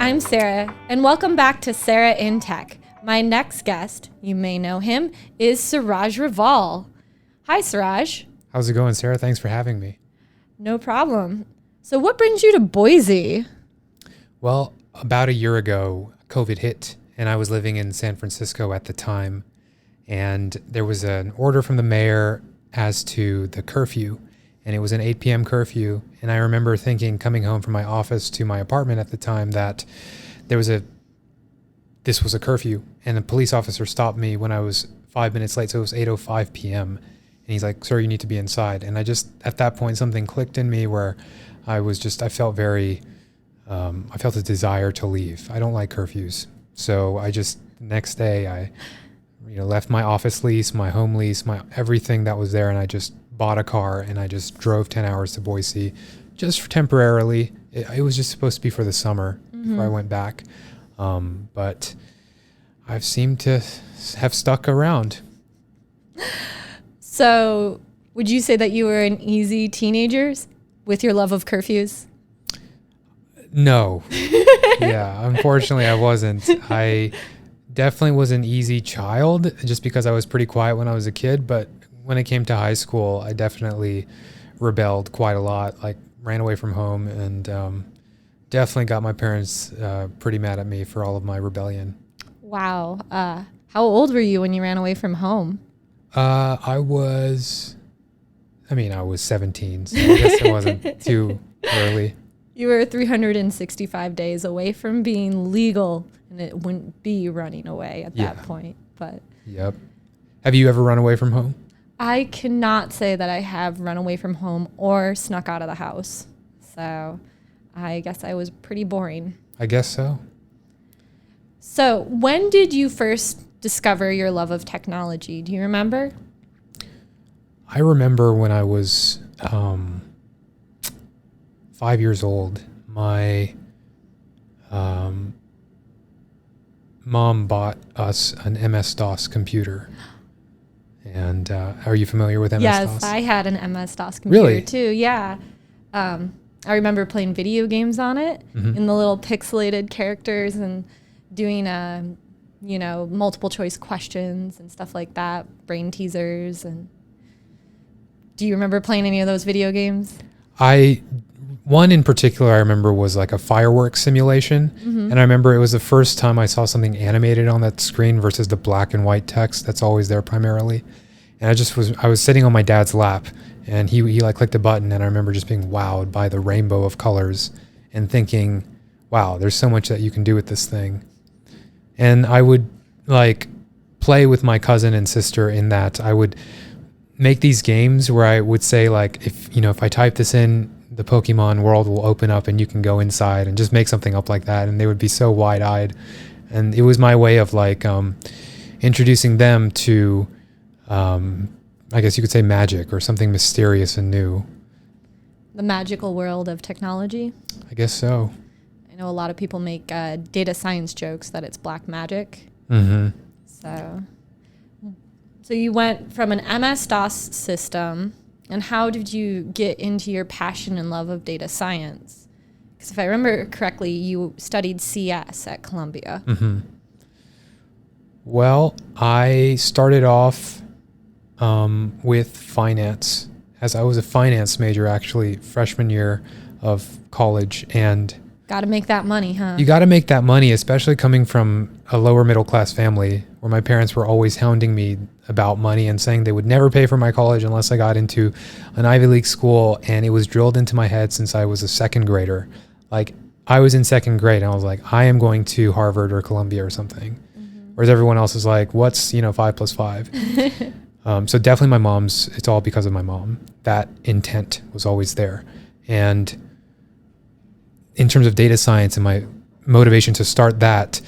I'm Sarah, and welcome back to Sarah in Tech. My next guest, you may know him, is Siraj Raval. Hi, Siraj. How's it going, Sarah? Thanks for having me. No problem. So what brings you to Boise? Well, about a year ago, COVID hit, and I was living in San Francisco at the time, and there was an order from the mayor as to the curfew, and it was an 8 p.m. curfew, and I remember thinking, coming home from my office to my apartment at the time, that this was a curfew, and a police officer stopped me when I was 5 minutes late, so it was 8:05 p.m., and he's like, "Sir, you need to be inside." And I just, at that point, something clicked in me where I felt a desire to leave. I don't like curfews. So next day I left my office lease, my home lease, my everything that was there. And I just bought a car and I just drove 10 hours to Boise just temporarily. It was just supposed to be for the summer before I went back. But I've seemed to have stuck around. So would you say that you were an easy teenager with your love of curfews? No. Yeah, unfortunately I wasn't. I definitely was an easy child just because I was pretty quiet when I was a kid. But when it came to high school, I definitely rebelled quite a lot, like ran away from home, and definitely got my parents pretty mad at me for all of my rebellion. Wow. How old were you when you ran away from home? I was 17, so I guess it wasn't too early. You were 365 days away from being legal, and it wouldn't be running away at that point. But yep. Have you ever run away from home? I cannot say that I have run away from home or snuck out of the house. So I guess I was pretty boring. I guess so. So when did you first discover your love of technology? Do you remember? I remember when I was 5 years old. My mom bought us an MS-DOS computer. And are you familiar with MS-DOS? Yes, I had an MS-DOS computer really? Too. Yeah. I remember playing video games on it in the little pixelated characters and doing multiple choice questions and stuff like that, brain teasers. And do you remember playing any of those video games? One in particular I remember was like a fireworks simulation. And I remember it was the first time I saw something animated on that screen versus the black and white text that's always there primarily. And I was sitting on my dad's lap, and he like clicked a button, and I remember just being wowed by the rainbow of colors and thinking, wow, there's so much that you can do with this thing. And I would like play with my cousin and sister in that I would make these games where I would say, like, if I type this in, the Pokemon world will open up and you can go inside, and just make something up like that. And they would be so wide-eyed. And it was my way of like introducing them to, I guess you could say, magic or something mysterious and new. The magical world of technology? I guess so. I know a lot of people make data science jokes that it's black magic. So you went from an MS-DOS system, and how did you get into your passion and love of data science? Because if I remember correctly, you studied CS at Columbia. Well, I started off with finance, as I was a finance major actually freshman year of college. And got to make that money, huh? You got to make that money, especially coming from a lower middle class family where my parents were always hounding me about money and saying they would never pay for my college unless I got into an Ivy League school. And it was drilled into my head since I was a second grader. Like, I was in second grade and I was like, I am going to Harvard or Columbia or something. Whereas everyone else is like, what's 5 plus 5? So definitely it's all because of my mom. That intent was always there. And in terms of data science and my motivation to start that,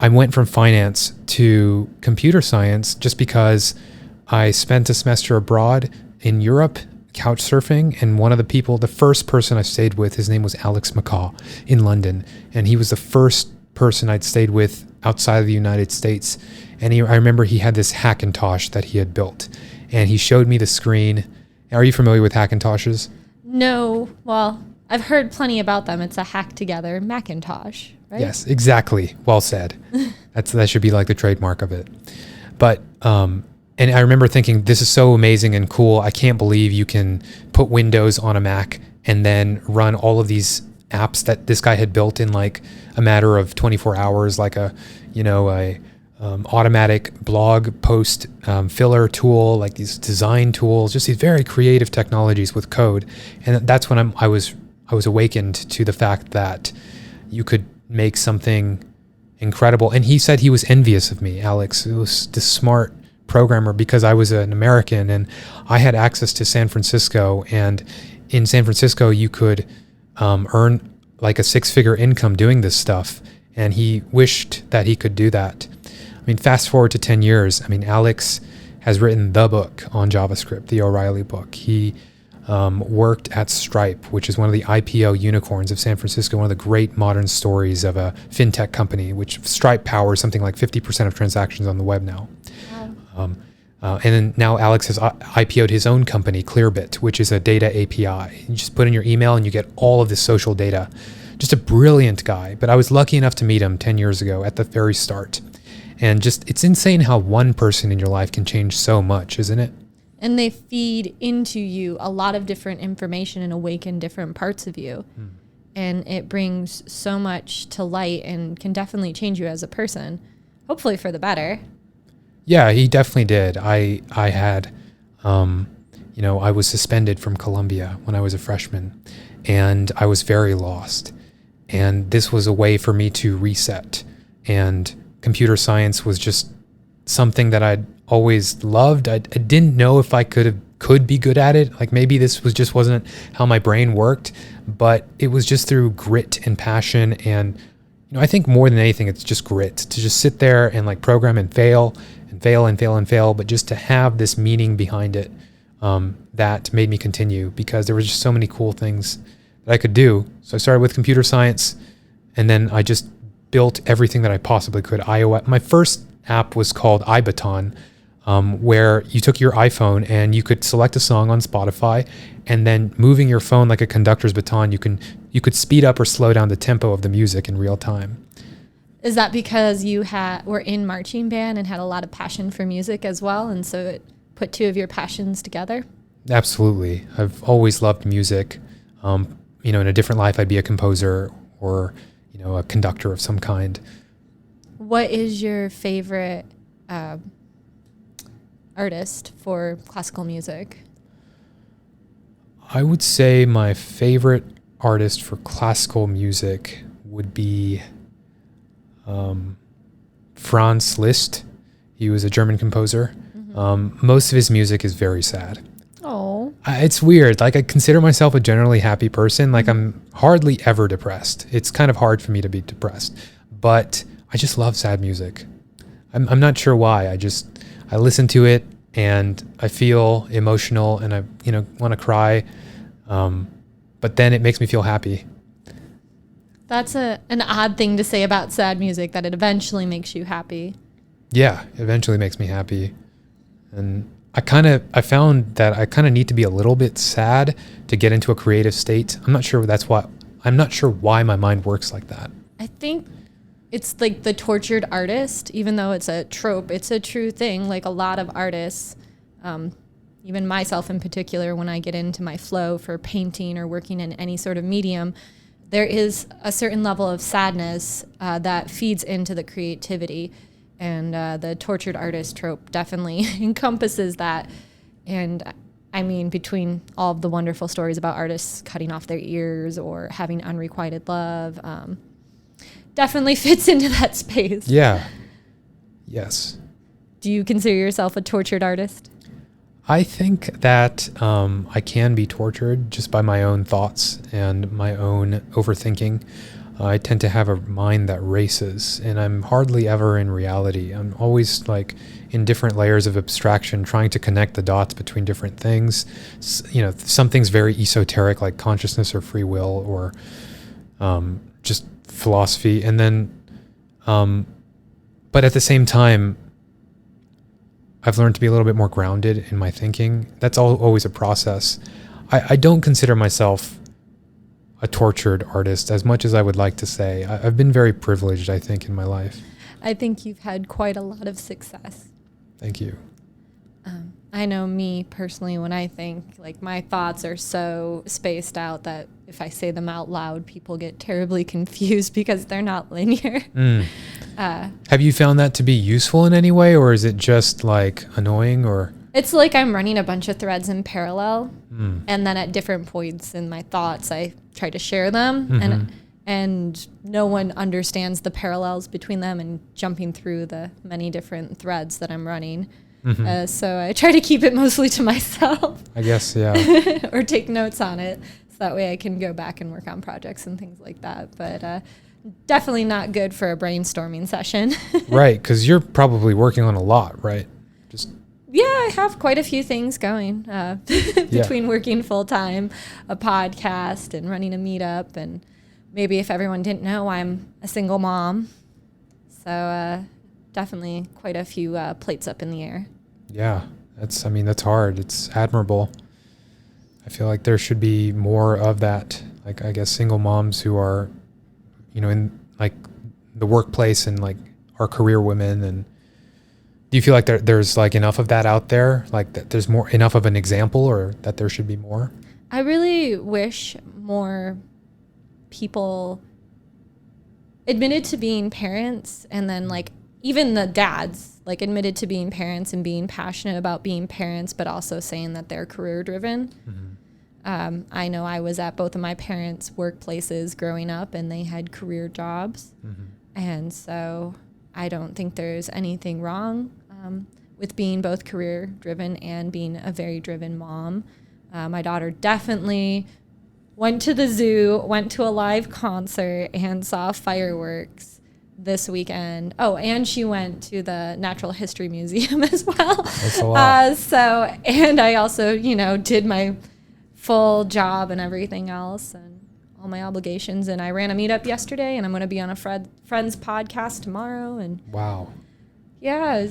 I went from finance to computer science just because I spent a semester abroad in Europe couch surfing, and the first person I stayed with, his name was Alex McCaw in London, and he was the first person I'd stayed with outside of the United States. And I remember he had this Hackintosh that he had built, and he showed me the screen. Are you familiar with Hackintoshes? No. Well, I've heard plenty about them. It's a hack together Macintosh. right? Yes, exactly. Well said. That should be like the trademark of it. But, and I remember thinking, this is so amazing and cool. I can't believe you can put Windows on a Mac and then run all of these apps that this guy had built in like a matter of 24 hours, like a automatic blog post filler tool, like these design tools, just these very creative technologies with code. And that's when I was awakened to the fact that you could make something incredible. And he said he was envious of me, Alex. It was this smart programmer, because I was an American and I had access to San Francisco. And in San Francisco, you could earn like a 6-figure income doing this stuff. And he wished that he could do that. I mean, fast forward to 10 years. I mean, Alex has written the book on JavaScript, the O'Reilly book. He worked at Stripe, which is one of the IPO unicorns of San Francisco, one of the great modern stories of a fintech company, which Stripe powers something like 50% of transactions on the web now. Wow. And then now Alex has IPO'd his own company, Clearbit, which is a data API. You just put in your email and you get all of this social data. Just a brilliant guy. But I was lucky enough to meet him 10 years ago at the very start. And just, it's insane how one person in your life can change so much, isn't it? And they feed into you a lot of different information and awaken different parts of you. And it brings so much to light and can definitely change you as a person, hopefully for the better. Yeah, he definitely did. I had, I was suspended from Columbia when I was a freshman, and I was very lost. And this was a way for me to reset. And computer science was just something that I'd always loved. I didn't know if I could be good at it. Like maybe this wasn't how my brain worked, but it was just through grit and passion. And, I think more than anything, it's just grit to just sit there and like program and fail and fail and fail and fail. But just to have this meaning behind it, that made me continue, because there was just so many cool things that I could do. So I started with computer science, and then I just built everything that I possibly could. iOS. My first app was called iBaton, where you took your iPhone and you could select a song on Spotify, and then moving your phone like a conductor's baton, you could speed up or slow down the tempo of the music in real time. Is that because you were in marching band and had a lot of passion for music as well, and so it put two of your passions together? Absolutely. I've always loved music. In a different life, I'd be a composer or a conductor of some kind. What is your favorite artist for classical music? I would say my favorite artist for classical music would be Franz Liszt. He was a German composer. Mm-hmm. Most of his music is very sad. Oh. It's weird. Like, I consider myself a generally happy person. Like, I'm hardly ever depressed. It's kind of hard for me to be depressed, but I just love sad music. I'm not sure why. I listen to it and I feel emotional and I, want to cry. But then it makes me feel happy. That's an odd thing to say about sad music, that it eventually makes you happy. Yeah, it eventually makes me happy. And I found that I kind of need to be a little bit sad to get into a creative state. I'm not sure why my mind works like that. I think it's like the tortured artist, even though it's a trope, it's a true thing. Like a lot of artists, even myself in particular, when I get into my flow for painting or working in any sort of medium, there is a certain level of sadness that feeds into the creativity. And the tortured artist trope definitely encompasses that. And I mean, between all of the wonderful stories about artists cutting off their ears or having unrequited love, definitely fits into that space. Yeah. Yes. Do you consider yourself a tortured artist? I think that I can be tortured just by my own thoughts and my own overthinking. I tend to have a mind that races, and I'm hardly ever in reality. I'm always like in different layers of abstraction, trying to connect the dots between different things. Some things very esoteric, like consciousness or free will, or just philosophy. And then, but at the same time, I've learned to be a little bit more grounded in my thinking. That's always a process. I don't consider myself a tortured artist as much as I would like to say. I've been very privileged, I think, in my life. I think you've had quite a lot of success. Thank you. I know me personally, when I think, like, my thoughts are so spaced out that if I say them out loud, people get terribly confused because they're not linear. Have you found that to be useful in any way, or is it just like annoying? Or it's like I'm running a bunch of threads in parallel, and then at different points in my thoughts, I try to share them, and no one understands the parallels between them and jumping through the many different threads that I'm running. So I try to keep it mostly to myself. I guess, yeah. Or take notes on it, so that way I can go back and work on projects and things like that. But definitely not good for a brainstorming session. Right, because you're probably working on a lot, right? Yeah, I have quite a few things going between working full-time, a podcast, and running a meetup. And maybe if everyone didn't know, I'm a single mom. So definitely quite a few plates up in the air. Yeah, that's hard. It's admirable. I feel like there should be more of that. Like, I guess single moms who are, in like the workplace and like are career women. And do you feel like there's like enough of that out there? Like that there's enough of an example, or that there should be more? I really wish more people admitted to being parents, and then like even the dads like admitted to being parents and being passionate about being parents, but also saying that they're career driven. I know I was at both of my parents' workplaces growing up, and they had career jobs. And so I don't think there's anything wrong with being both career driven and being a very driven mom. My daughter definitely went to the zoo, went to a live concert, and saw fireworks this weekend. Oh, and she went to the Natural History Museum as well. That's a lot. And I also, did my full job and everything else and all my obligations. And I ran a meetup yesterday, and I'm going to be on a friend's podcast tomorrow. And wow. Yeah,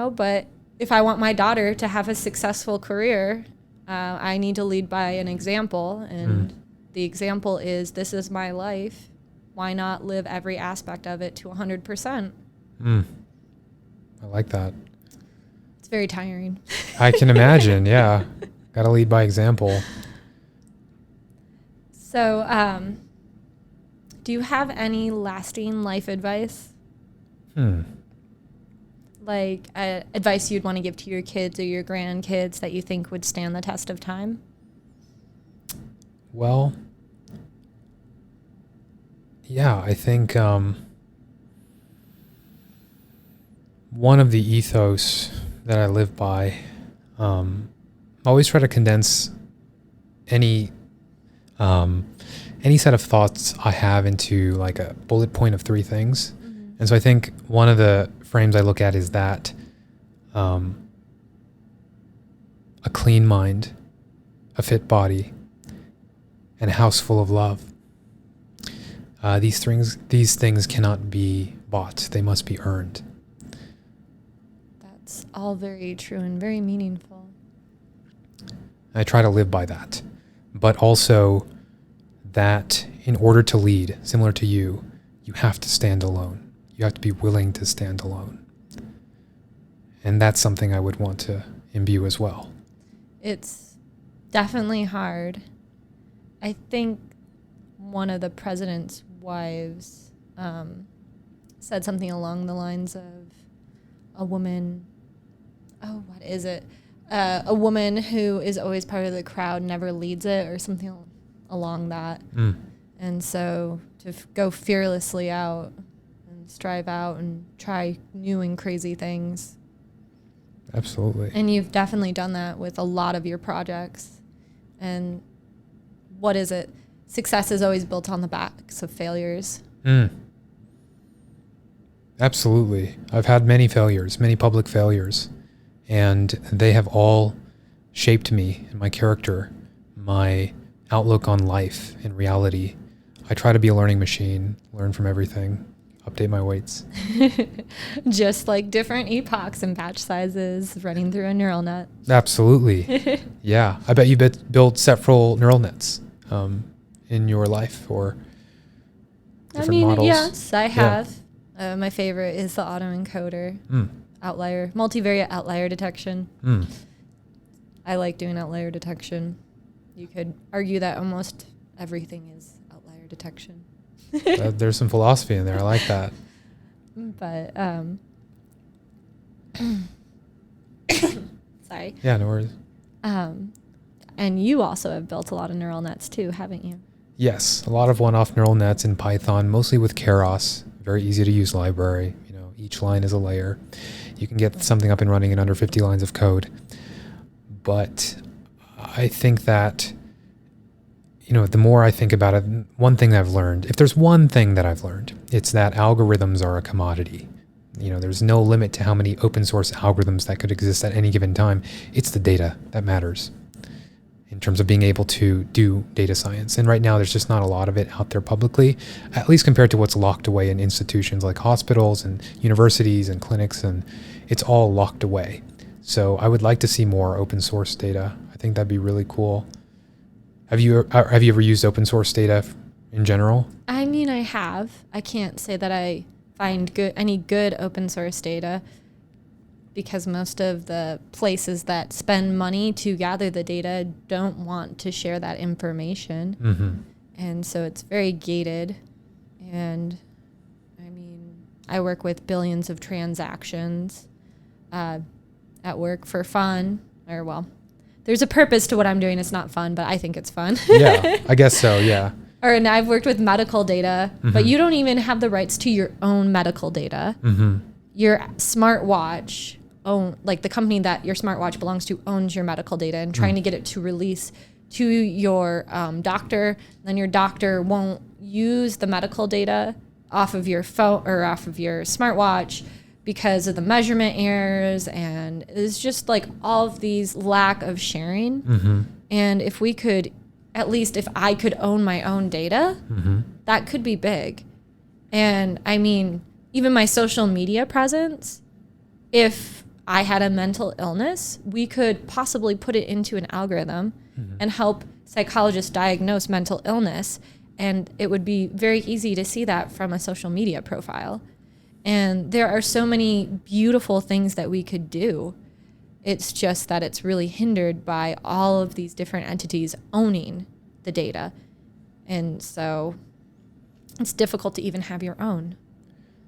but if I want my daughter to have a successful career, I need to lead by an example. And the example is, this is my life. Why not live every aspect of it to 100%? I like that. It's very tiring. I can imagine, yeah. Got to lead by example. So, do you have any lasting life advice? Like advice you'd want to give to your kids or your grandkids that you think would stand the test of time? Well, yeah, I think one of the ethos that I live by, I always try to condense any set of thoughts I have into like a bullet point of 3 things. And so I think one of the frames I look at is that a clean mind, a fit body, and a house full of love. These things cannot be bought. They must be earned. That's all very true and very meaningful. I try to live by that. But also that in order to lead, similar to you have to stand alone. You have to be willing to stand alone. And that's something I would want to imbue as well. It's definitely hard. I think one of the president's wives said something along the lines of a woman, what is it? A woman who is always part of the crowd never leads it, or something along that. And so to go fearlessly out and strive out and try new and crazy things. Absolutely. And you've definitely done that with a lot of your projects. And what is it? Success is always built on the backs of failures. Absolutely. I've had many failures, many public failures, and they have all shaped me and my character, my outlook on life and reality. I try to be a learning machine, learn from everything, update my weights. Just like different epochs and batch sizes running through a neural net. Absolutely. Yeah. I bet you built several neural nets. in your life or different models? Yes, I have. My favorite is the autoencoder outlier, multivariate outlier detection. I like doing outlier detection. You could argue that almost everything is outlier detection. There's some philosophy in there. I like that. But, sorry. Yeah, no worries. And you also have built a lot of neural nets too, haven't you? Yes, a lot of one-off neural nets in Python, mostly with Keras. Very easy to use library. You know, each line is a layer. You can get something up and running in under 50 lines of code. But I think that, you know, the more I think about it, one thing that I've learned, if there's one thing that I've learned, it's that algorithms are a commodity. You know, there's no limit to how many open source algorithms that could exist at any given time. It's the data that matters in terms of being able to do data science. And right now, there's just not a lot of it out there publicly, at least compared to what's locked away in institutions like hospitals and universities and clinics, and it's all locked away. So I would like to see more open source data. I think that'd be really cool. Have you ever used open source data in general? I mean, I have. I can't say that I find any good open source data, because most of the places that spend money to gather the data don't want to share that information. And so it's very gated. And I mean, I work with billions of transactions at work for fun, or well, there's a purpose to what I'm doing. It's not fun, but I think it's fun. Yeah, I guess so, yeah. And I've worked with medical data, but you don't even have the rights to your own medical data. Your smartwatch, like the company that your smartwatch belongs to, owns your medical data, and trying to get it to release to your doctor. Then your doctor won't use the medical data off of your phone or off of your smartwatch because of the measurement errors, and it's just like all of these lack of sharing. And if we could, at least if I could own my own data, that could be big. And I mean, even my social media presence, if I had a mental illness, we could possibly put it into an algorithm and help psychologists diagnose mental illness. And it would be very easy to see that from a social media profile. And there are so many beautiful things that we could do. It's just that it's really hindered by all of these different entities owning the data. And so it's difficult to even have your own.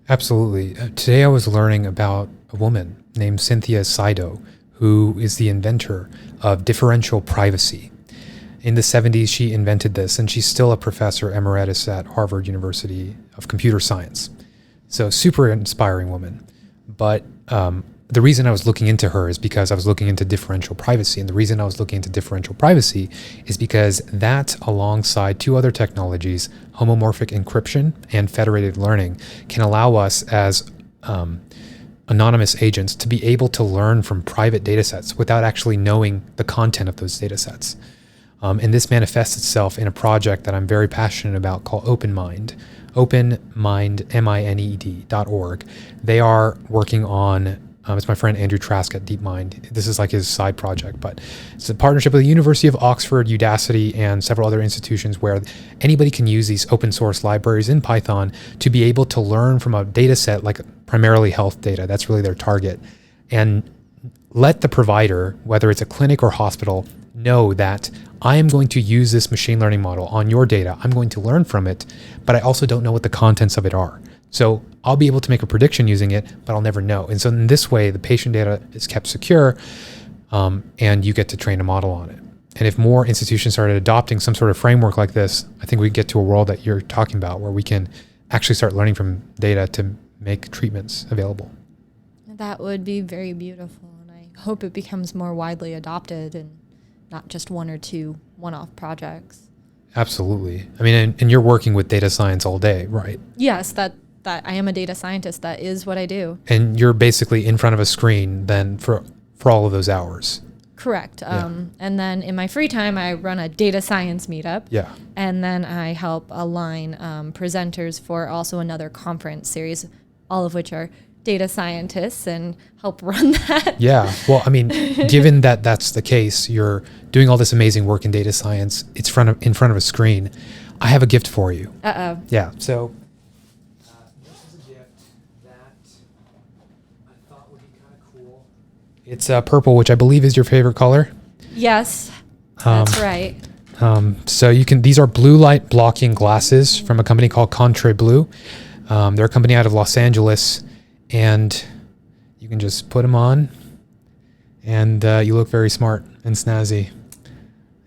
Absolutely. Today I was learning about a woman named Cynthia Saido, who is the inventor of differential privacy. In the 70s, she invented this, and she's still a professor emeritus at Harvard University of Computer Science. So super inspiring woman. But the reason I was looking into her is because I was looking into differential privacy. And the reason I was looking into differential privacy is because that, alongside two other technologies, homomorphic encryption and federated learning, can allow us as anonymous agents to be able to learn from private data sets without actually knowing the content of those data sets. And this manifests itself in a project that I'm very passionate about called OpenMind. OpenMind, MINED.org. They are working on, it's my friend Andrew Trask at DeepMind. This is like his side project, but it's a partnership with the University of Oxford, Udacity, and several other institutions where anybody can use these open source libraries in Python to be able to learn from a data set, like primarily health data. That's really their target. And let the provider, whether it's a clinic or hospital, know that I am going to use this machine learning model on your data. I'm going to learn from it, but I also don't know what the contents of it are. So I'll be able to make a prediction using it, but I'll never know. And so in this way, the patient data is kept secure, and you get to train a model on it. And if more institutions started adopting some sort of framework like this, I think we get to a world that you're talking about where we can actually start learning from data to make treatments available. That would be very beautiful, and I hope it becomes more widely adopted and not just one or two one-off projects. Absolutely. I mean, and you're working with data science all day, right? Yes, that I am a data scientist. That is what I do. And you're basically in front of a screen then for all of those hours. Correct. And then in my free time, I run a data science meetup. Yeah. And then I help align presenters for also another conference series, all of which are data scientists, and help run that. Yeah. Well, I mean, given that that's the case, you're doing all this amazing work in data science, it's in front of a screen. I have a gift for you. Uh-oh. Yeah. So this is a gift that I thought would be kind of cool. It's purple, which I believe is your favorite color. Yes, that's right. So these are blue light blocking glasses from a company called Contre Blue. They're a company out of Los Angeles, and you can just put them on, and you look very smart and snazzy.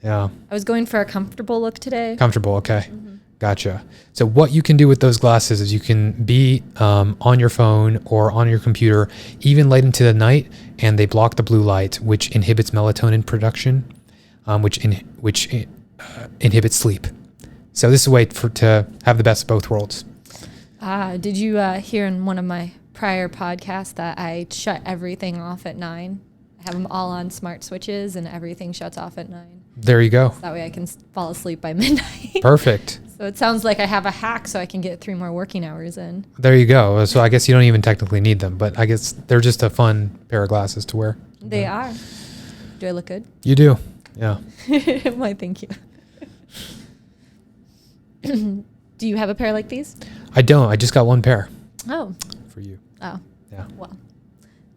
Yeah. I was going for a comfortable look today. Comfortable. Okay. Mm-hmm. Gotcha. So what you can do with those glasses is you can be on your phone or on your computer, even late into the night, and they block the blue light, which inhibits melatonin production, which inhibits sleep. So this is a way to have the best of both worlds. Did you hear in one of my prior podcasts that I shut everything off at 9? I have them all on smart switches and everything shuts off at 9. There you go. So that way I can fall asleep by midnight. Perfect. So it sounds like I have a hack so I can get 3 more working hours in. There you go. So I guess you don't even technically need them, but I guess they're just a fun pair of glasses to wear. They are. Do I look good? You do. Yeah. Why, thank you. Do you have a pair like these? I don't. I just got one pair. Oh. For you. Oh. Yeah. Well,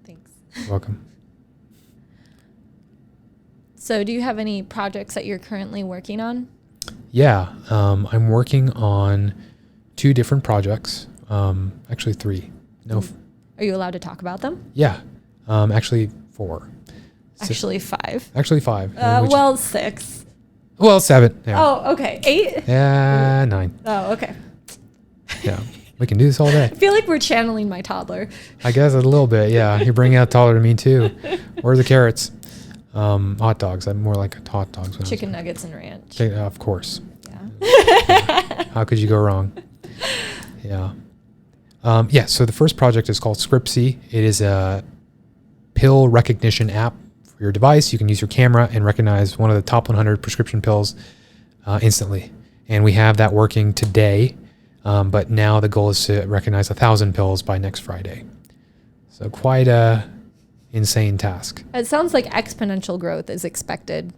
thanks. You're welcome. So do you have any projects that you're currently working on? Yeah. I'm working on 2 different projects. Actually 3. No. Are you allowed to talk about them? Yeah. Actually 4. Actually 5. Actually 5. 6. Well, 7. Yeah. Oh, okay. 8? Yeah, 9. Oh, okay. Yeah. We can do this all day. I feel like we're channeling my toddler. I guess a little bit, yeah. You're bringing out taller to me too. Where are the carrots? Hot dogs. I'm more like hot dogs. Chicken nuggets and ranch. Of course. Yeah. How could you go wrong? Yeah. So the first project is called Scriptsy. It is a pill recognition app for your device. You can use your camera and recognize one of the top 100 prescription pills instantly. And we have that working today. But now the goal is to recognize 1,000 pills by next Friday. So quite a insane task. It sounds like exponential growth is expected.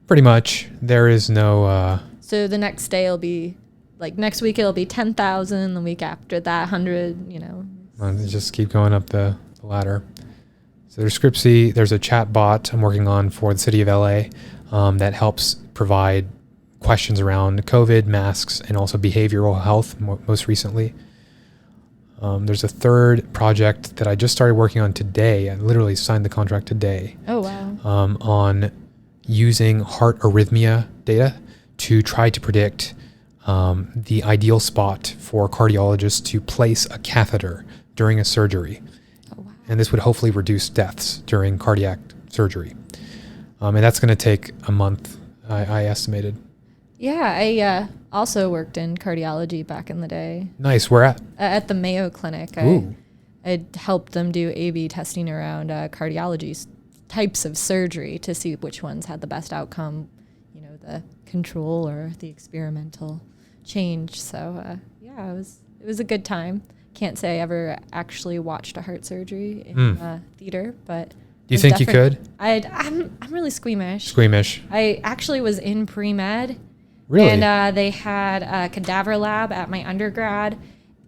Pretty much. There is no... So the next day will be, like next week it'll be 10,000, the week after that 100, Just keep going up the ladder. So there's Scriptsy. There's a chat bot I'm working on for the city of LA that helps provide questions around COVID, masks, and also behavioral health most recently. There's a third project that I just started working on today. I literally signed the contract today. Oh, wow. On using heart arrhythmia data to try to predict the ideal spot for cardiologists to place a catheter during a surgery. Oh, wow. And this would hopefully reduce deaths during cardiac surgery. And that's going to take a month, I estimated. Yeah, I also worked in cardiology back in the day. Nice. Where at? At the Mayo Clinic. I helped them do A/B testing around cardiology types of surgery to see which ones had the best outcome, the control or the experimental change. So, it was a good time. Can't say I ever actually watched a heart surgery in theater, but... Do you think you could? I'm really squeamish. Squeamish. I actually was in pre-med. Really? And they had a cadaver lab at my undergrad,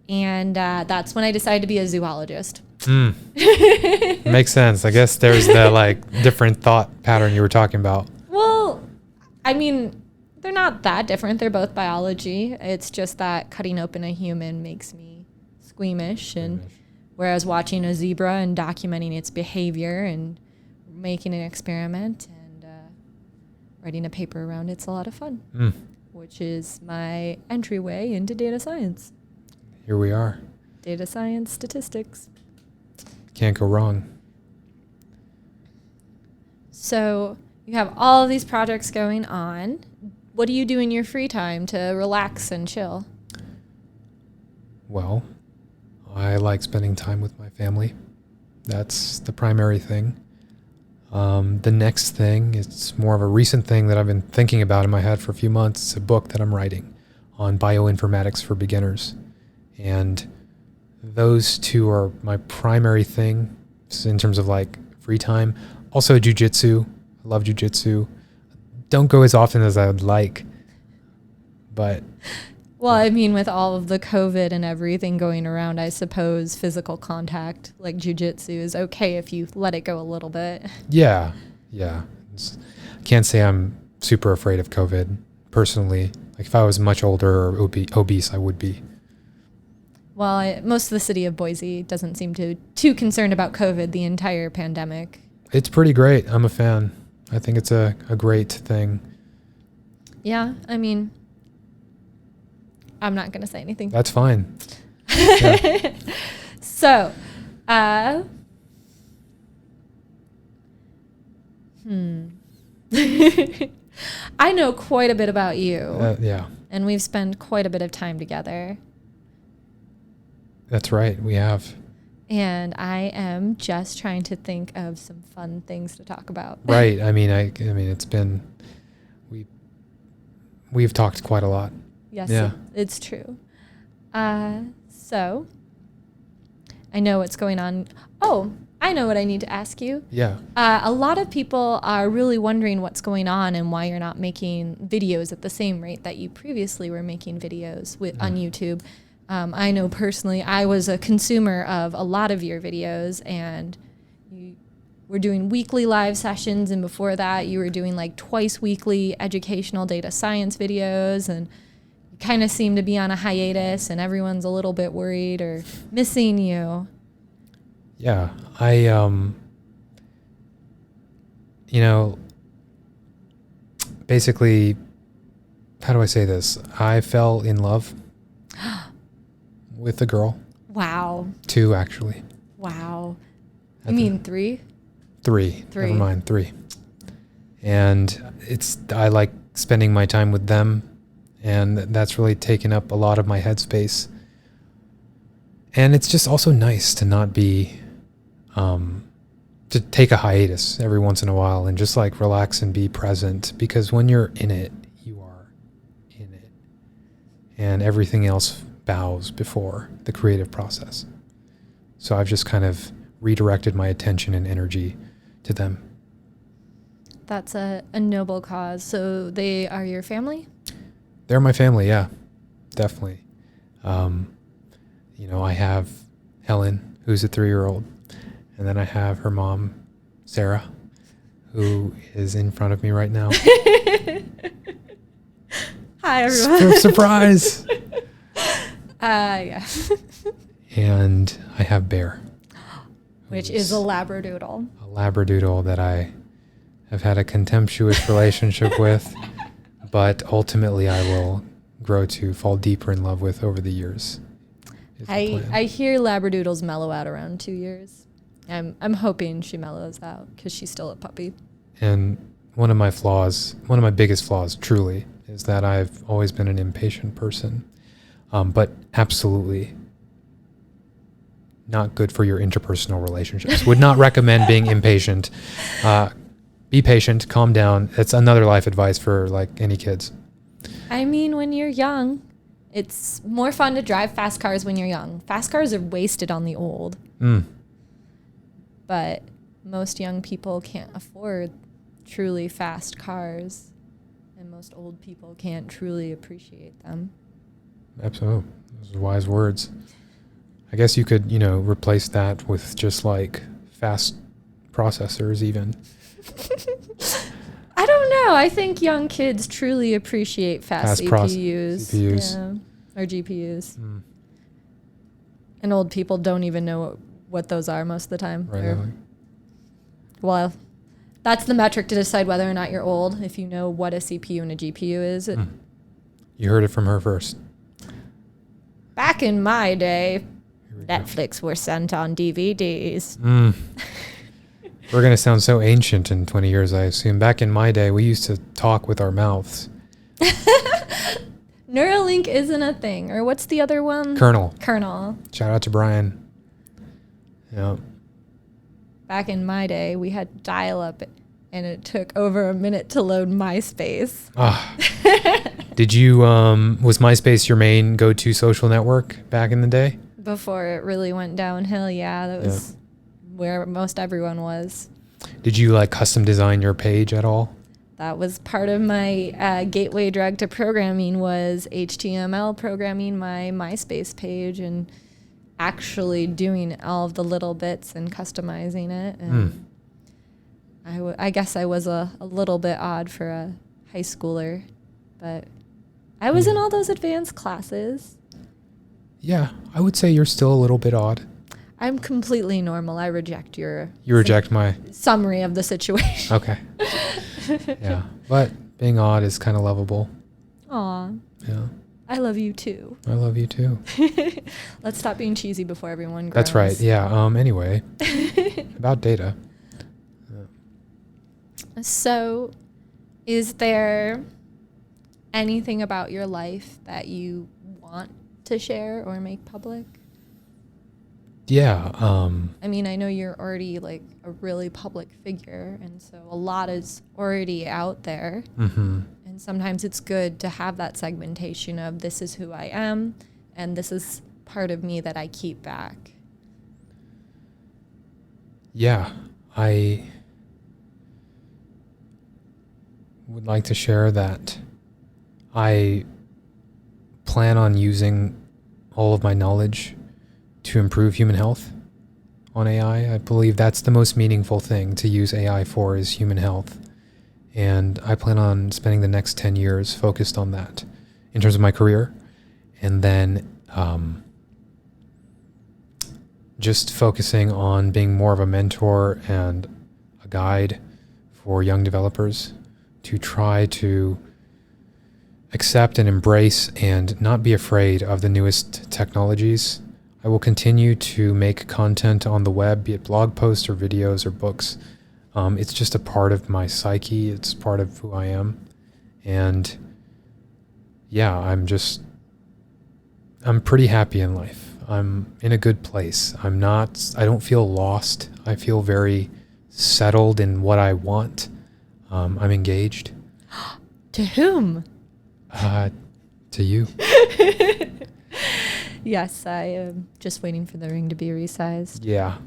and that's when I decided to be a zoologist. Makes sense. I guess there's the different thought pattern you were talking about. Well, I mean, they're not that different. They're both biology. It's just that cutting open a human makes me squeamish, and whereas watching a zebra and documenting its behavior and making an experiment and writing a paper around it's a lot of fun. Which is my entryway into data science. Here we are. Data science statistics. Can't go wrong. So you have all of these projects going on. What do you do in your free time to relax and chill? Well, I like spending time with my family. That's the primary thing. The next thing, it's more of a recent thing that I've been thinking about in my head for a few months. It's a book that I'm writing on bioinformatics for beginners. And those 2 are my primary thing in terms of free time. Also jujitsu. I love jujitsu. Don't go as often as I would like, But well, I mean, with all of the COVID and everything going around, I suppose physical contact like jujitsu is okay if you let it go a little bit. yeah. I can't say I'm super afraid of COVID personally. Like if I was much older or obese, I would be. Well, most of the city of Boise doesn't seem too concerned about COVID the entire pandemic. It's pretty great. I'm a fan. I think it's a great thing. Yeah, I mean, I'm not going to say anything. That's fine. Yeah. So, I know quite a bit about you. Yeah. And we've spent quite a bit of time together. That's right. We have. And I am just trying to think of some fun things to talk about. Right. I mean, it's been, we've talked quite a lot. Yes, yeah. It's true. So I know what's going on. Oh, I know what I need to ask you. Yeah. A lot of people are really wondering what's going on and why you're not making videos at the same rate that you previously were making videos on YouTube. I know personally, I was a consumer of a lot of your videos, and you were doing weekly live sessions, and before that you were doing like twice weekly educational data science videos, and you kind of seem to be on a hiatus and everyone's a little bit worried or missing you. Yeah, I basically, how do I say this? I fell in love with a girl. Wow. 2, actually. Wow. You mean 3? 3. Never mind, 3. And I like spending my time with them, and that's really taken up a lot of my headspace. And it's just also nice to not be, to take a hiatus every once in a while and just like relax and be present, because when you're in it, you are in it. And everything else bows before the creative process. So I've just kind of redirected my attention and energy to them. That's a noble cause. So they are your family? They're my family, yeah, definitely. I have Helen, who's a 3-year-old, and then I have her mom, Sarah, who is in front of me right now. Hi, everyone. Surprise! Yeah. And I have Bear. Which is a Labradoodle. A Labradoodle that I have had a contemptuous relationship with, but ultimately I will grow to fall deeper in love with over the years. I hear Labradoodles mellow out around 2 years. I'm hoping she mellows out because she's still a puppy. And one of my biggest flaws, truly, is that I've always been an impatient person. But absolutely not good for your interpersonal relationships. Would not recommend being impatient. Be patient, calm down. It's another life advice for like any kids. I mean, when you're young, it's more fun to drive fast cars when you're young. Fast cars are wasted on the old. But most young people can't afford truly fast cars, and most old people can't truly appreciate them. Absolutely. Those are wise words. I guess you could, replace that with just like fast processors even. I don't know. I think young kids truly appreciate fast CPUs. CPUs. Yeah, or GPUs. And old people don't even know what those are most of the time. Right. Well, that's the metric to decide whether or not you're old, if you know what a CPU and a GPU is. You heard it from her first. Back in my day, Netflix were sent on DVDs. We're going to sound so ancient in 20 years, I assume. Back in my day, we used to talk with our mouths. Neuralink isn't a thing. Or what's the other one? Kernel. Shout out to Brian. Yeah. Back in my day, we had dial-up, and it took over a minute to load MySpace. Did you, was MySpace your main go-to social network back in the day? Before it really went downhill, yeah. That was where most everyone was. Did you, like, custom design your page at all? That was part of my gateway drug to programming was HTML programming my MySpace page and actually doing all of the little bits and customizing it. And I guess I was a little bit odd for a high schooler, but I was in all those advanced classes. Yeah, I would say you're still a little bit odd. I'm completely normal. I reject your... You reject my... summary of the situation. Okay. Yeah, but being odd is kind of lovable. Aw. Yeah. I love you too. I love you too. Let's stop being cheesy before everyone groans. That's right. Yeah. Anyway, about data. So, is there anything about your life that you want to share or make public? Yeah. I mean, I know you're already like a really public figure, and so a lot is already out there. Mm-hmm. And sometimes it's good to have that segmentation of this is who I am, and this is part of me that I keep back. Yeah, I would like to share that I plan on using all of my knowledge to improve human health on AI. I believe that's the most meaningful thing to use AI for is human health. And I plan on spending the next 10 years focused on that in terms of my career. And then just focusing on being more of a mentor and a guide for young developers to try to accept and embrace and not be afraid of the newest technologies. I will continue to make content on the web, be it blog posts or videos or books. It's just a part of my psyche. It's part of who I am. And yeah, I'm pretty happy in life. I'm in a good place. I don't feel lost. I feel very settled in what I want. I'm engaged. To whom? To you. Yes, I am just waiting for the ring to be resized. Yeah,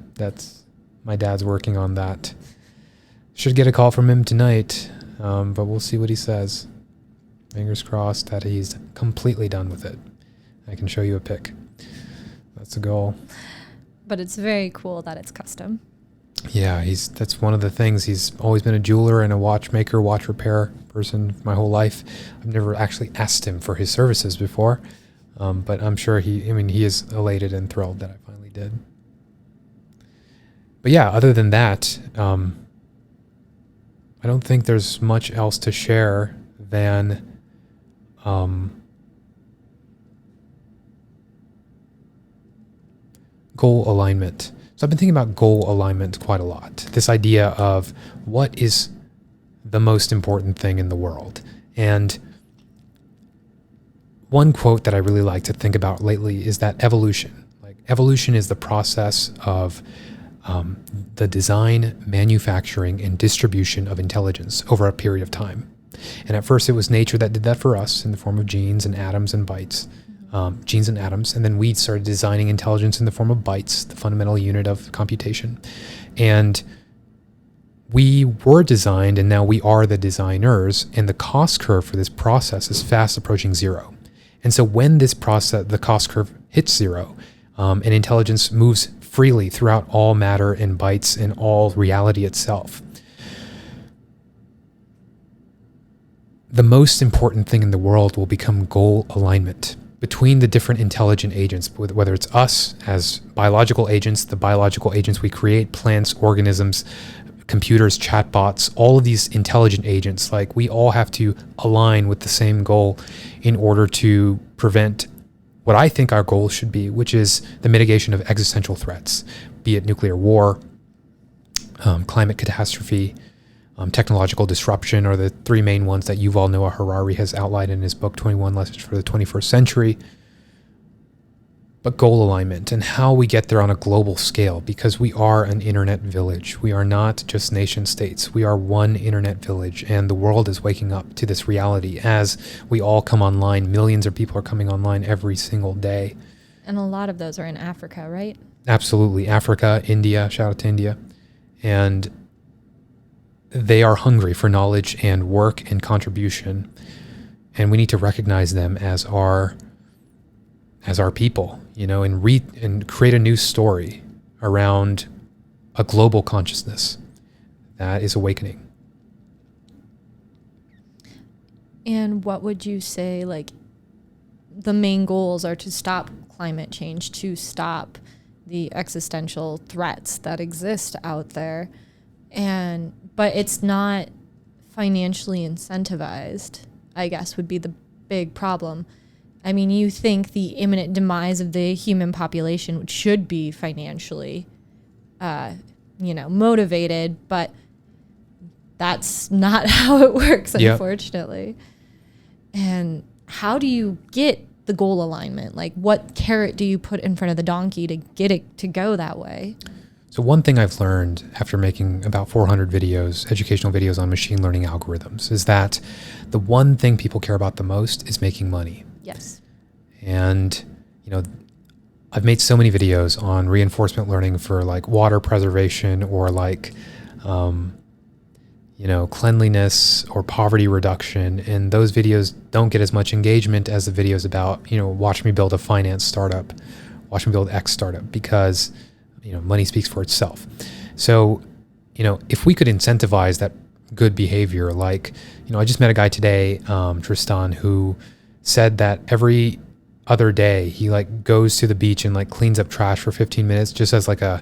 my dad's working on that. Should get a call from him tonight, but we'll see what he says. Fingers crossed that he's completely done with it. I can show you a pic. That's the goal. But it's very cool that it's custom. Yeah, that's one of the things. He's always been a jeweler and a watchmaker, watch repair person my whole life. I've never actually asked him for his services before, but I'm sure he is elated and thrilled that I finally did. But yeah, other than that, I don't think there's much else to share than goal alignment. So I've been thinking about goal alignment quite a lot. This idea of what is the most important thing in the world. And one quote that I really like to think about lately is that evolution. Like evolution is the process of the design, manufacturing, and distribution of intelligence over a period of time. And at first it was nature that did that for us in the form of genes and atoms and bytes. Genes and atoms, and then we started designing intelligence in the form of bytes, the fundamental unit of computation. And we were designed, and now we are the designers, and the cost curve for this process is fast approaching zero. And so when this process, the cost curve hits zero, and intelligence moves freely throughout all matter and bytes and all reality itself, the most important thing in the world will become goal alignment between the different intelligent agents, whether it's us as biological agents, the biological agents we create, plants, organisms, computers, chatbots, all of these intelligent agents, like we all have to align with the same goal in order to prevent what I think our goal should be, which is the mitigation of existential threats, be it nuclear war, climate catastrophe, technological disruption, or the three main ones that Yuval Noah Harari has outlined in his book, 21 Lessons for the 21st Century. But goal alignment and how we get there on a global scale, because we are an internet village. We are not just nation states. We are one internet village, and the world is waking up to this reality as we all come online. Millions of people are coming online every single day. And a lot of those are in Africa, right? Absolutely. Africa, India, shout out to India. And they are hungry for knowledge and work and contribution, and we need to recognize them as our people, and create a new story around a global consciousness that is awakening. And what would you say, like, the main goals are to stop climate change, to stop the existential threats that exist out there, but it's not financially incentivized, I guess, would be the big problem. I mean, you think the imminent demise of the human population should be financially, motivated, but that's not how it works, unfortunately. Yep. And how do you get the goal alignment? Like, what carrot do you put in front of the donkey to get it to go that way? So one thing I've learned after making about 400 videos, educational videos on machine learning algorithms, is that the one thing people care about the most is making money. Yes. And, I've made so many videos on reinforcement learning for like water preservation or like, cleanliness or poverty reduction. And those videos don't get as much engagement as the videos about, watch me build a finance startup, watch me build X startup, because, money speaks for itself. So, if we could incentivize that good behavior, like, I just met a guy today, Tristan, who said that every other day he like goes to the beach and like cleans up trash for 15 minutes just as like a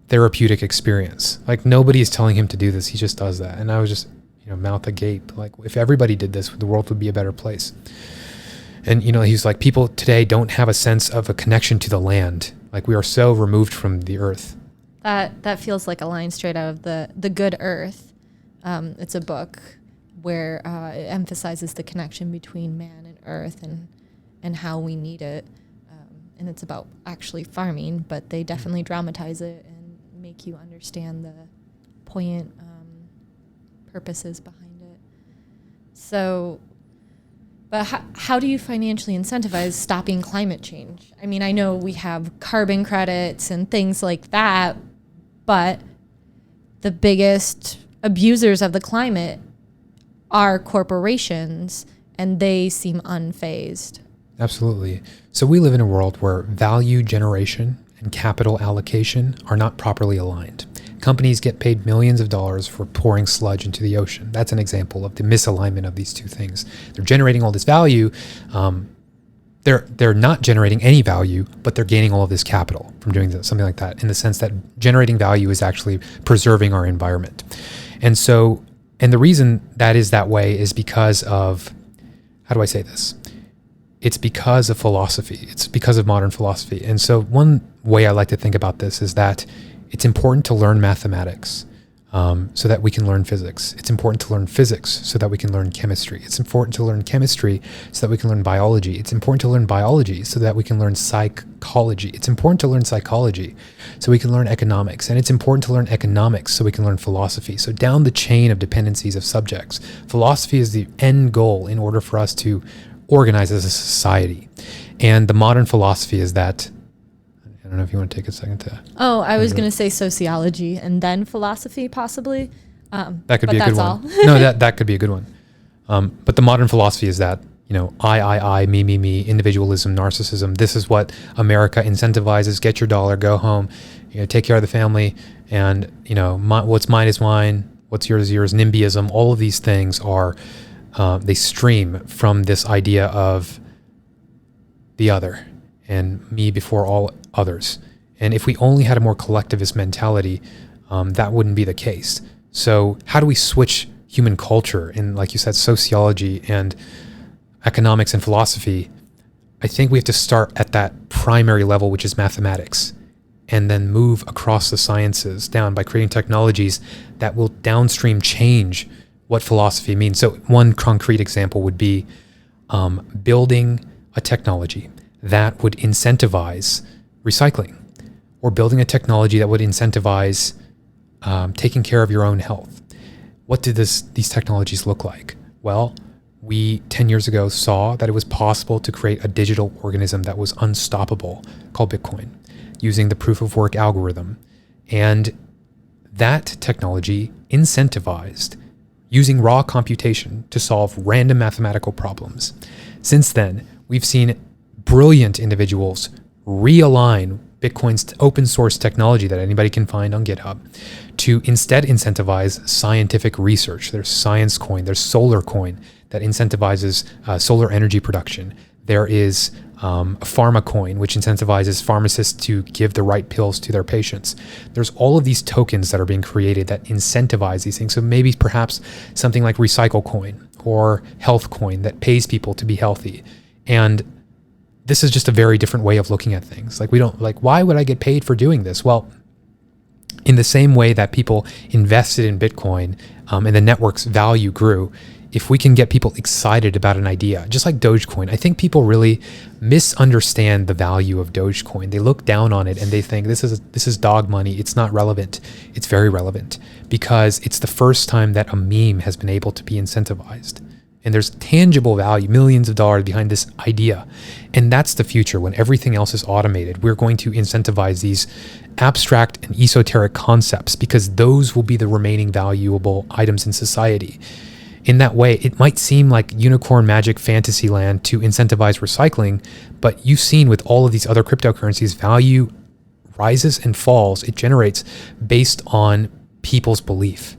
therapeutic experience. Like, nobody is telling him to do this. He just does that. And I was just, mouth agape. Like, if everybody did this, the world would be a better place. And, he's like, people today don't have a sense of a connection to the land. Like, we are so removed from the earth. That feels like a line straight out of the Good Earth. It's a book where it emphasizes the connection between man and earth and how we need it. And it's about actually farming, but they definitely dramatize it and make you understand the poignant purposes behind it. So, but how do you financially incentivize stopping climate change? I mean, I know we have carbon credits and things like that, but the biggest abusers of the climate are corporations, and they seem unfazed. Absolutely. So we live in a world where value generation and capital allocation are not properly aligned. Companies get paid millions of dollars for pouring sludge into the ocean. That's an example of the misalignment of these two things. They're generating all this value. They're not generating any value, but they're gaining all of this capital from doing something like that, in the sense that generating value is actually preserving our environment. And the reason that is that way is because of, how do I say this? It's because of philosophy. It's because of modern philosophy. And so one way I like to think about this is that it's important to learn mathematics so that we can learn physics. It's important to learn physics so that we can learn chemistry. It's important to learn chemistry so that we can learn biology. It's important to learn biology so that we can learn psychology. It's important to learn psychology so we can learn economics. And it's important to learn economics so we can learn philosophy. So down the chain of dependencies of subjects, philosophy is the end goal in order for us to organize as a society. And the modern philosophy is that, I don't know if you want to take a second to... Oh, I was going to say sociology and then philosophy, possibly. That could be a good one. No, that could be a good one. But the modern philosophy is that, I, me, individualism, narcissism. This is what America incentivizes. Get your dollar, go home, take care of the family, and, what's mine is mine, what's yours is yours, NIMBYism. All of these things are... they stream from this idea of the other and me before all others. And if we only had a more collectivist mentality, that wouldn't be the case. So how do we switch human culture in, like you said, sociology and economics and philosophy? I think we have to start at that primary level, which is mathematics, and then move across the sciences down by creating technologies that will downstream change what philosophy means. So one concrete example would be building a technology that would incentivize recycling, or building a technology that would incentivize taking care of your own health. What did these technologies look like? Well, we 10 years ago saw that it was possible to create a digital organism that was unstoppable called Bitcoin using the proof of work algorithm. And that technology incentivized using raw computation to solve random mathematical problems. Since then, we've seen brilliant individuals realign Bitcoin's open source technology that anybody can find on GitHub to instead incentivize scientific research. There's Science Coin, there's Solar Coin that incentivizes solar energy production. There is a Pharma Coin, which incentivizes pharmacists to give the right pills to their patients. There's all of these tokens that are being created that incentivize these things. So maybe perhaps something like Recycle Coin or Health Coin that pays people to be healthy. And this is just a very different way of looking at things. Like, we don't like, why would I get paid for doing this? Well, in the same way that people invested in Bitcoin and the network's value grew, if we can get people excited about an idea, just like Dogecoin, I think people really misunderstand the value of Dogecoin. They look down on it and they think this is dog money. It's not relevant. It's very relevant because it's the first time that a meme has been able to be incentivized. And there's tangible value, millions of dollars behind this idea. And that's the future. When everything else is automated, we're going to incentivize these abstract and esoteric concepts because those will be the remaining valuable items in society. In that way, it might seem like unicorn magic fantasy land to incentivize recycling, but you've seen with all of these other cryptocurrencies, value rises and falls. It generates based on people's belief.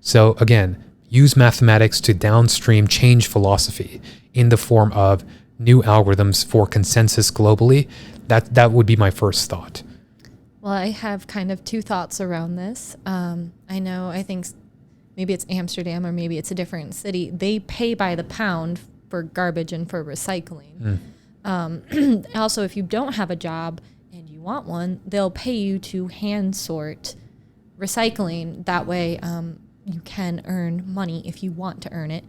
So again, use mathematics to downstream change philosophy in the form of new algorithms for consensus globally. That would be my first thought. Well, I have kind of two thoughts around this. I think maybe it's Amsterdam or maybe it's a different city. They pay by the pound for garbage and for recycling. Also, if you don't have a job and you want one, they'll pay you to hand sort recycling. That way, you can earn money if you want to earn it.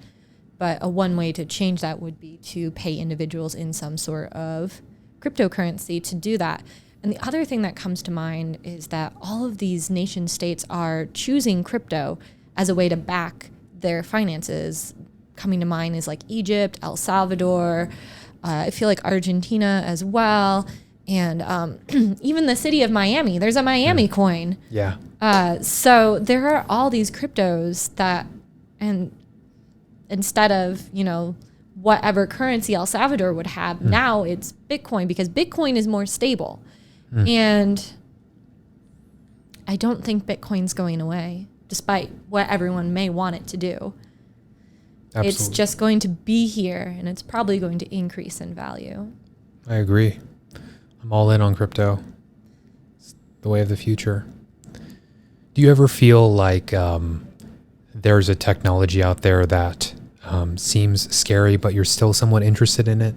But one way to change that would be to pay individuals in some sort of cryptocurrency to do that. And the other thing that comes to mind is that all of these nation states are choosing crypto as a way to back their finances. Coming to mind is like Egypt, El Salvador, I feel like Argentina as well. And even the city of Miami, there's a Miami coin. Yeah. So there are all these cryptos that, and instead of, whatever currency El Salvador would have, now it's Bitcoin because Bitcoin is more stable. And I don't think Bitcoin's going away, despite what everyone may want it to do. Absolutely. It's just going to be here, and it's probably going to increase in value. I agree. I'm all in on crypto. It's the way of the future. Do you ever feel like there's a technology out there that seems scary, but you're still somewhat interested in it?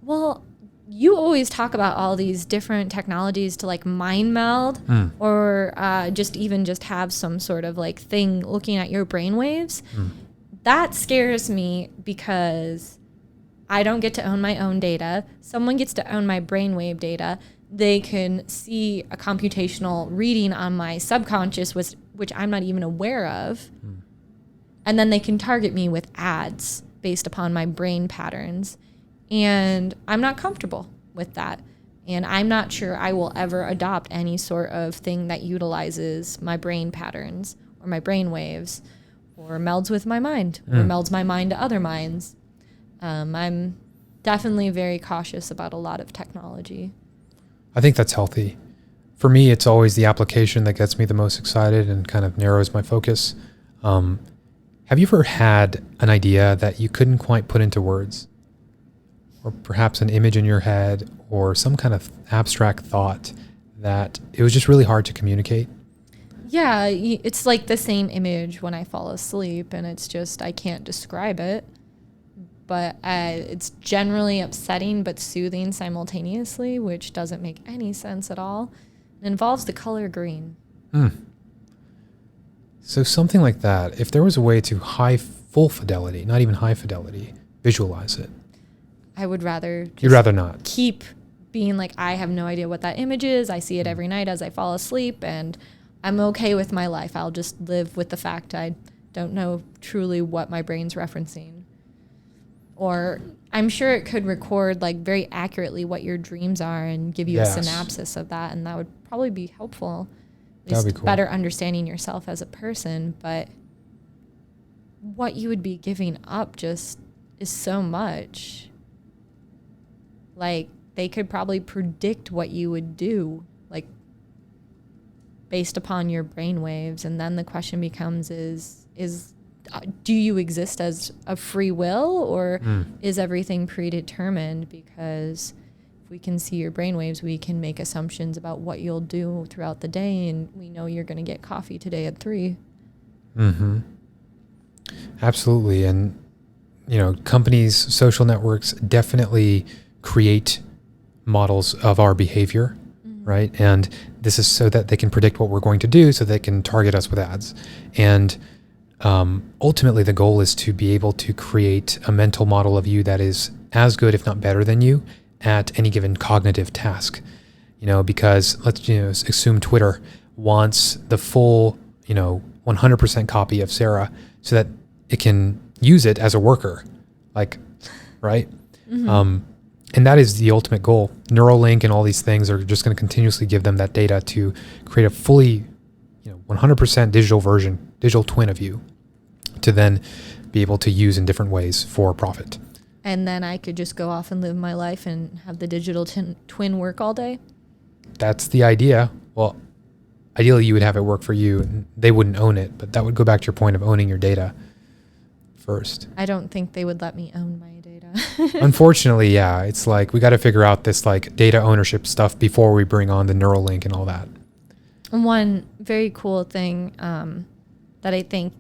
Well, you always talk about all these different technologies to like mind meld or just have some sort of like thing looking at your brain waves. That scares me because I don't get to own my own data. Someone gets to own my brainwave data. They can see a computational reading on my subconscious, which I'm not even aware of. And then they can target me with ads based upon my brain patterns. And I'm not comfortable with that. And I'm not sure I will ever adopt any sort of thing that utilizes my brain patterns or my brain waves or melds with my mind or melds my mind to other minds. I'm definitely very cautious about a lot of technology. I think that's healthy. For me, it's always the application that gets me the most excited and kind of narrows my focus. Have you ever had an idea that you couldn't quite put into words? Or perhaps an image in your head or some kind of abstract thought that it was just really hard to communicate? Yeah, it's like the same image when I fall asleep, and it's just, I can't describe it. But it's generally upsetting but soothing simultaneously, which doesn't make any sense at all. It involves the color green. So something like that, if there was a way to full fidelity, not even high fidelity, visualize it. I would rather You'd rather not keep being like, I have no idea what that image is. I see it every night as I fall asleep, and I'm okay with my life. I'll just live with the fact I don't know truly what my brain's referencing. Or I'm sure it could record like very accurately what your dreams are and give you a synopsis of that, and that would probably be helpful At That'd least be cool. better understanding yourself as a person. But what you would be giving up just is so much. Like, they could probably predict what you would do, like, based upon your brainwaves. And then the question becomes do you exist as a free will, or is everything predetermined? Because if we can see your brainwaves, we can make assumptions about what you'll do throughout the day, and we know you're going to get coffee today at 3. Mm-hmm. Absolutely. And, companies, social networks definitely create models of our behavior, right? And this is so that they can predict what we're going to do, so they can target us with ads. And ultimately, the goal is to be able to create a mental model of you that is as good, if not better than you, at any given cognitive task. Because let's assume Twitter wants the full 100% copy of Sarah so that it can use it as a worker, right? And that is the ultimate goal. Neuralink and all these things are just going to continuously give them that data to create a fully 100% digital twin of you, to then be able to use in different ways for profit. And then I could just go off and live my life and have the digital twin work all day? That's the idea. Well, ideally you would have it work for you, and they wouldn't own it, but that would go back to your point of owning your data first. I don't think they would let me own my data. Unfortunately, yeah. It's like we got to figure out this data ownership stuff before we bring on the Neuralink and all that. One very cool thing that I think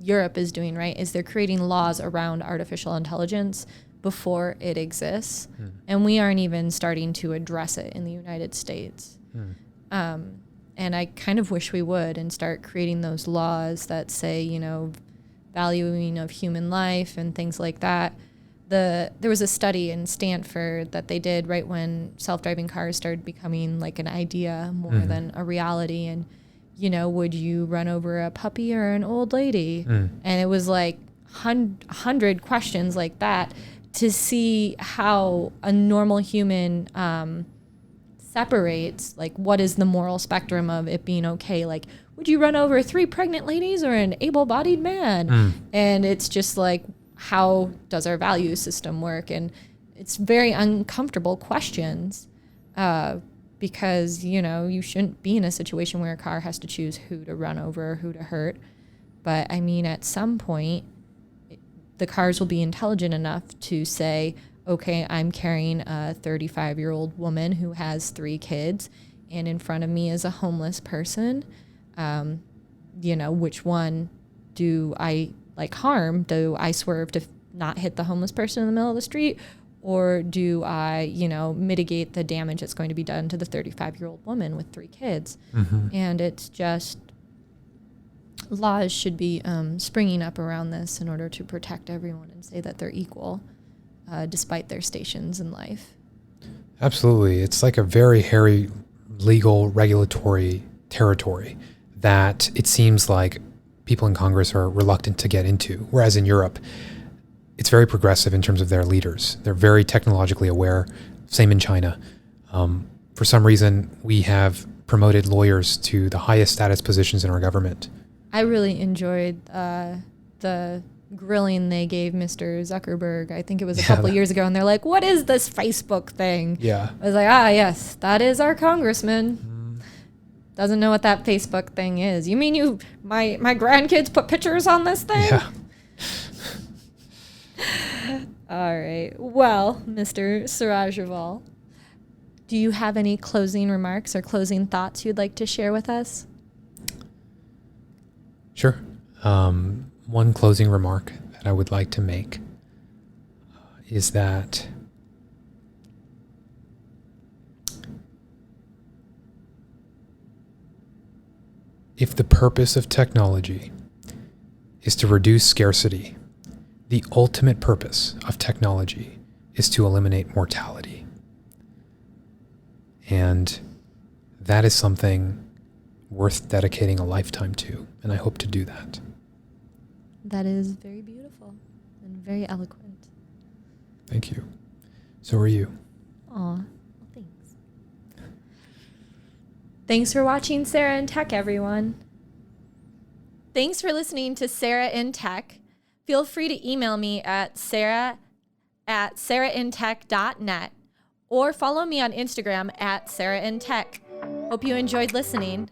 Europe is doing, right, is they're creating laws around artificial intelligence before it exists. And we aren't even starting to address it in the United States. And I kind of wish we would, and start creating those laws that say, valuing of human life and things like that. There was a study in Stanford that they did right when self-driving cars started becoming like an idea more than a reality. And, would you run over a puppy or an old lady? And it was like 100 questions like that to see how a normal human separates, like, what is the moral spectrum of it being okay? Like, would you run over 3 pregnant ladies or an able-bodied man? And it's just like, how does our value system work? And it's very uncomfortable questions because, you shouldn't be in a situation where a car has to choose who to run over or who to hurt. But I mean, at some point, the cars will be intelligent enough to say, okay, I'm carrying a 35-year-old woman who has 3 kids, and in front of me is a homeless person. Which one do I harm? Do I swerve to not hit the homeless person in the middle of the street? Or do I, mitigate the damage that's going to be done to the 35-year-old woman with 3 kids? And it's just, laws should be springing up around this in order to protect everyone and say that they're equal, despite their stations in life. Absolutely. It's like a very hairy legal regulatory territory that it seems like people in Congress are reluctant to get into. Whereas in Europe, it's very progressive in terms of their leaders. They're very technologically aware. Same in China. For some reason, we have promoted lawyers to the highest status positions in our government. I really enjoyed the grilling they gave Mr. Zuckerberg. I think it was a couple years ago, and they're like, what is this Facebook thing? Yeah. I was like, yes, that is our congressman. Doesn't know what that Facebook thing is. You mean my grandkids put pictures on this thing? Yeah. All right. Well, Mr. Siraj Raval, do you have any closing remarks or closing thoughts you'd like to share with us? Sure. One closing remark that I would like to make is that if the purpose of technology is to reduce scarcity, the ultimate purpose of technology is to eliminate mortality. And that is something worth dedicating a lifetime to, and I hope to do that. That is very beautiful and very eloquent. Thank you. So are you. Aw, well, thanks. Thanks for watching Sarah in Tech, everyone. Thanks for listening to Sarah in Tech. Feel free to email me at sarah@sarahintech.net or follow me on Instagram at sarahintech. Hope you enjoyed listening.